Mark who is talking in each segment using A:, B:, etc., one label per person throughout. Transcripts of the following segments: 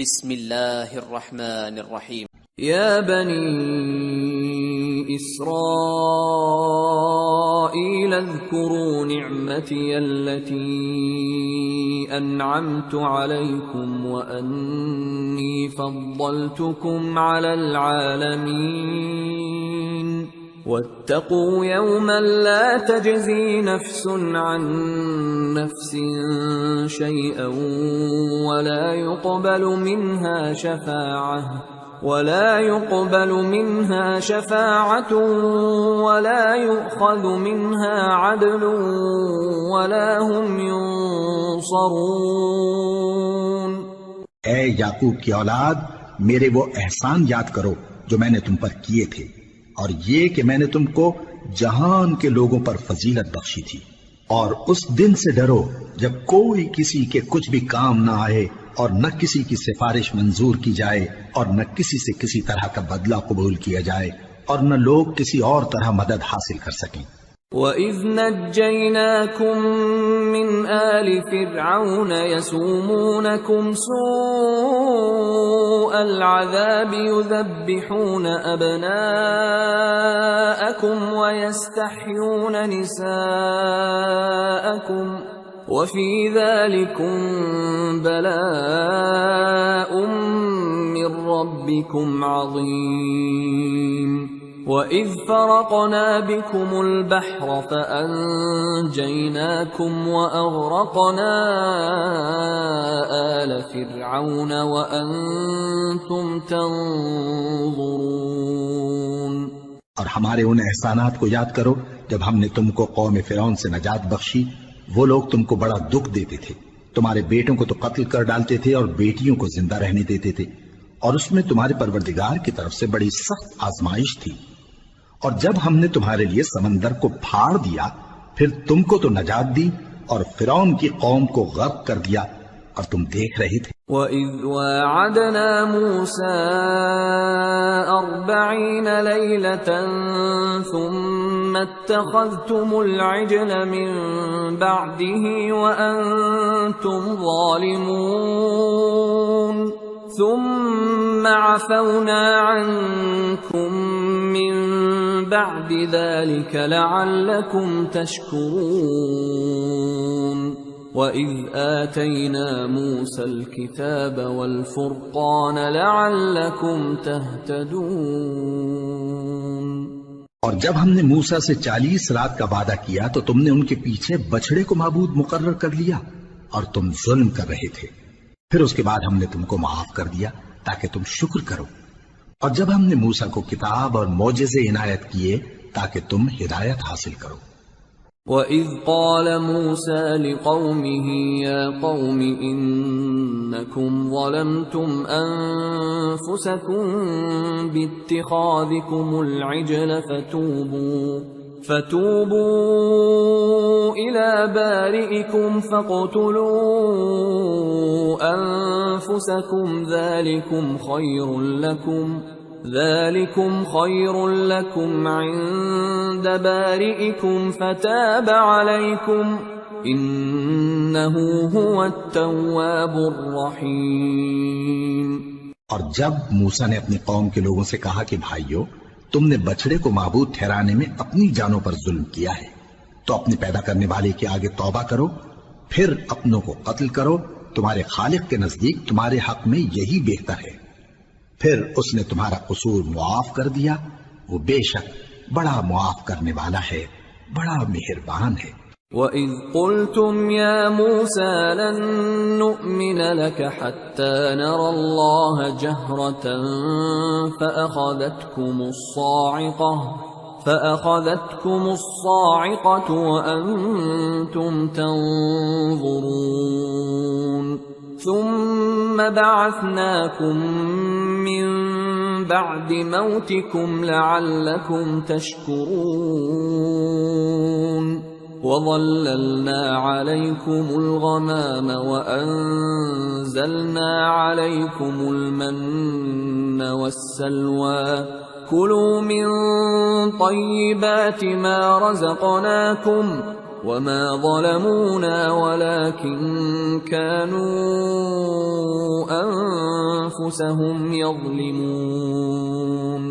A: بسم الله الرحمن الرحيم.
B: يا بني إسرائيل اذكروا نعمتي التي أنعمت عليكم وأني فضلتكم على العالمين واتقوا يوما لا تجزي نفس عن نفس شيئا ولا يقبل منها شفاعة ولا يؤخذ منها عدل ولا هم ينصرون.
C: اے یعقوب کی اولاد، میرے وہ احسان یاد کرو جو میں نے تم پر کیے تھے، اور یہ کہ میں نے تم کو جہان کے لوگوں پر فضیلت بخشی تھی، اور اس دن سے ڈرو جب کوئی کسی کے کچھ بھی کام نہ آئے اور نہ کسی کی سفارش منظور کی جائے اور نہ کسی سے کسی طرح کا بدلہ قبول کیا جائے اور نہ لوگ کسی اور طرح مدد حاصل کر سکیں۔
B: وَإِذْ نَجَّيْنَاكُمْ مِنْ آلِ فِرْعَوْنَ يَسُومُونَكُمْ سُوءَ الْعَذَابِ يُذَبِّحُونَ أَبْنَاءَكُمْ وَيَسْتَحْيُونَ نِسَاءَكُمْ وَفِي ذَلِكُمْ بَلَاءٌ مِّن رَّبِّكُمْ عَظِيمٌ. وَإِذْ فَرَقْنَا بِكُمُ الْبَحْرَ فَأَنجَيْنَاكُمْ وَأَغْرَقْنَا آلَ فِرْعَوْنَ وَأَنْتُمْ تَنظُرُونَ.
C: اور ہمارے ان احسانات کو یاد کرو جب ہم نے تم کو قوم فرعون سے نجات بخشی۔ وہ لوگ تم کو بڑا دکھ دیتے تھے، تمہارے بیٹوں کو تو قتل کر ڈالتے تھے اور بیٹیوں کو زندہ رہنے دیتے تھے، اور اس میں تمہارے پروردگار کی طرف سے بڑی سخت آزمائش تھی۔ اور جب ہم نے تمہارے لیے سمندر کو پھاڑ دیا، پھر تم کو تو نجات دی اور فرعون کی قوم کو غرق کر دیا، اور تم دیکھ رہے تھے۔
B: وَإِذْ وَاعَدْنَا مُوسَىٰ 40 لَيْلَةً ثُمَّ اتَّخَذْتُمُ الْعِجْلَ مِن بَعْدِهِ وَأَنْتُمْ ظَالِمُونَ ثُمَّ عَفَوْنَا عَنْكُمْ مِنْ بَعْدِ ذَلِكَ لَعَلَّكُمْ تَشْكُرُونَ. وَإِذْ آتَيْنَا مُوسَى الْكِتَابَ وَالْفُرْقَانَ لَعَلَّكُمْ تَهْتَدُونَ.
C: اور جب ہم نے موسیٰ سے 40 رات کا وعدہ کیا تو تم نے ان کے پیچھے بچڑے کو معبود مقرر کر لیا اور تم ظلم کر رہے تھے۔ پھر اس کے بعد ہم نے تم کو معاف کر دیا تاکہ تم شکر کرو۔ اور جب ہم نے موسیٰ کو کتاب اور معجزے عنایت کیے تاکہ تم ہدایت حاصل کرو۔
B: وَإِذْ قَالَ مُوسَى لِقَوْمِهِ يَا قَوْمِ إِنَّكُمْ ظَلَمْتُمْ أَنفُسَكُمْ بِاتِّخَاذِكُمُ الْعِجْلَ فتوبوا إلى بارئكم فاقتلوا أنفسكم ذلكم خير لكم عند بارئكم فتاب عليكم إنه هو التواب الرحيم.
C: اور جب موسیٰ نے اپنی قوم کے لوگوں سے کہا کہ بھائیو، تم نے بچڑے کو معبود ٹھہرانے میں اپنی جانوں پر ظلم کیا ہے، تو اپنے پیدا کرنے والے کے آگے توبہ کرو، پھر اپنوں کو قتل کرو، تمہارے خالق کے نزدیک تمہارے حق میں یہی بہتر ہے۔ پھر اس نے تمہارا قصور معاف کر دیا، وہ بے شک بڑا معاف کرنے والا ہے، بڑا مہربان ہے۔
B: وَإِذْ قُلْتُمْ يَا مُوسَىٰ لَن نُّؤْمِنَ لَكَ حَتَّىٰ نَرَى اللَّهَ جَهْرَةً فَأَخَذَتْكُمُ الصَّاعِقَةُ وَأَنْتُمْ تَنظُرُونَ ثُمَّ بَعَثْنَاكُمْ مِنْ بَعْدِ مَوْتِكُمْ لَعَلَّكُمْ تَشْكُرُونَ. وَظَلَّلْنَا عَلَيْكُمُ الْغَمَامَ وَأَنزَلْنَا عَلَيْكُمُ الْمَنَّ وَالسَّلْوَىٰ كُلُوا مِن طَيِّبَاتِ مَا رَزَقْنَاكُمْ وما ظلمونا ولكن كانوا أنفسهم يظلمون.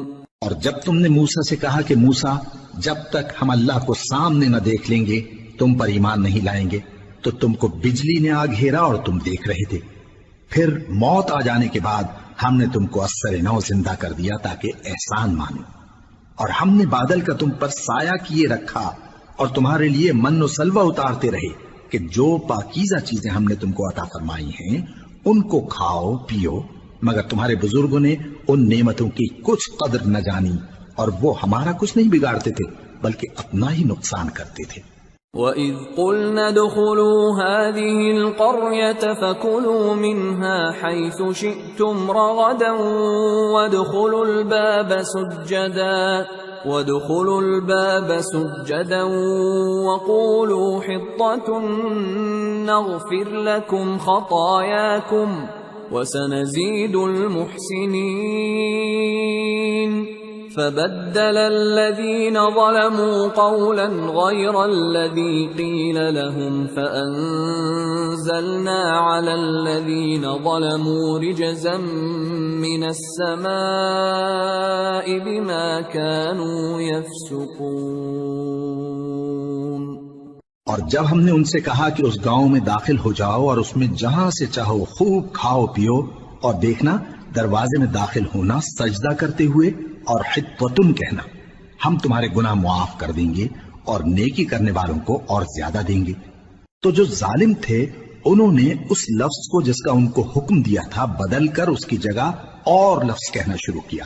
C: اور جب تم نے موسیٰ سے کہا کہ موسیٰ جب تک ہم اللہ کو سامنے نہ دیکھ لیں گے تم پر ایمان نہیں لائیں گے، تو تم کو بجلی نے آ گھیرا اور تم دیکھ رہے تھے، پھر موت آ جانے کے بعد ہم نے تم کو اثر نو زندہ کر دیا تاکہ احسان مانو، اور ہم نے بادل کا تم پر سایہ کیے رکھا اور تمہارے لیے من و سلوہ اتارتے رہے کہ جو پاکیزہ چیزیں ہم نے تم کو عطا فرمائی ہیں ان کو کھاؤ پیو، مگر تمہارے بزرگوں نے ان نعمتوں کی کچھ قدر نہ جانی اور وہ ہمارا کچھ نہیں بگاڑتے تھے بلکہ اپنا ہی نقصان کرتے تھے۔
B: وَإِذْ قُلْنَا ادْخُلُوا هَٰذِهِ الْقَرْيَةَ فَكُلُوا مِنْهَا حَيْثُ شِئْتُمْ رَغَدًا وَادْخُلُوا الْبَابَ سُجَّدًا وَقُولُوا حِطَّةٌ نَغْفِرْ لَكُمْ خَطَايَاكُمْ وَسَنَزِيدُ الْمُحْسِنِينَ فبدل الذين ظلموا قولا غير الذي قيل لهم فأنزلنا على الذين ظلموا رجزا من السماء بما كانوا يفسقون۔
C: اور جب ہم نے ان سے کہا کہ اس گاؤں میں داخل ہو جاؤ اور اس میں جہاں سے چاہو خوب کھاؤ پیو، اور دیکھنا دروازے میں داخل ہونا سجدہ کرتے ہوئے اور حطوتن کہنا، ہم تمہارے گناہ معاف کر دیں گے اور نیکی کرنے والوں کو اور زیادہ دیں گے۔ تو جو ظالم تھے انہوں نے اس لفظ کو جس کا ان کو حکم دیا تھا بدل کر اس کی جگہ اور لفظ کہنا شروع کیا،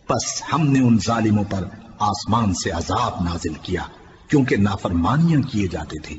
C: پس ہم نے ان ظالموں پر آسمان سے عذاب نازل کیا کیونکہ نافرمانیاں کیے جاتے تھے۔